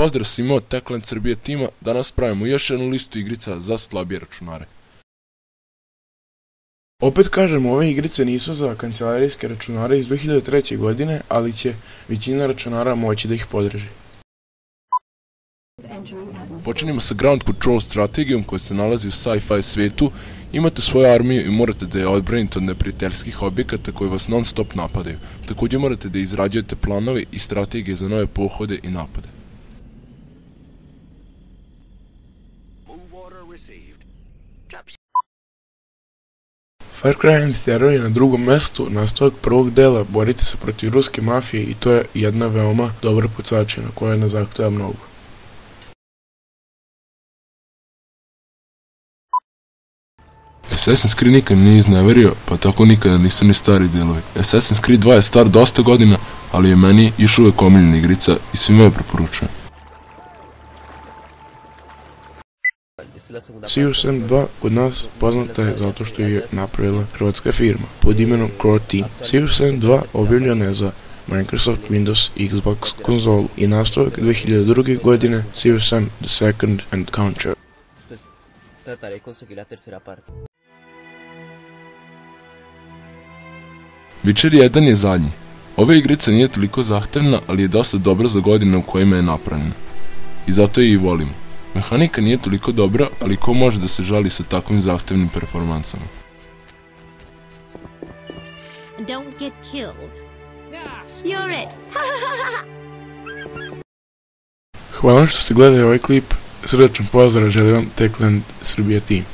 Pozdrav svima od Techland Srbije tima, danas pravimo još jednu listu igrica za slabije računare. Opet kažemo, ove igrice nisu za kancelarijske računare iz 2003. godine, ali će većina računara moći da ih podrži. Počinjemo sa ground control strategijom koja se nalazi u sci-fi svijetu. Imate svoju armiju i morate da je odbranite od neprijateljskih objekata koji vas non stop napadaju. Također morate da izrađujete planove i strategije za nove pohode i napade. Far Cry Anti-Terror je na drugom mjestu, nastavak prvog dela, borite se protiv ruske mafije i to je jedna veoma dobra pucačina koja ne zahteva mnogo. Assassin's Creed nikad nije izneverio, pa tako nikada nisu ni stari delovi. Assassin's Creed 2 je star dosta godina, ali je meni još uvek omiljena igrica i svima je preporučujem. Serious Sam 2 kod nas poznata je zato što je napravila hrvatska firma pod imenom Core Team. Serious Sam 2 objavljen je za Microsoft Windows Xbox konzolu i nastavak 2002. godine Serious Sam The Second Encounter. Trataré de conseguir la tercera parte. Witcher 1 je zadnji. Ova igrica nije toliko zahtevna, ali je dosta dobra za godine u kojima je napravljena. I zato je i volim. Mehanika nije toliko dobra, ali ko može da se žali sa takvim zahtevnim performansama? Don't get killed. You're it. Hvala što ste gledali ovaj klip, srdačan pozdrav želim vam Techland Srbija Team.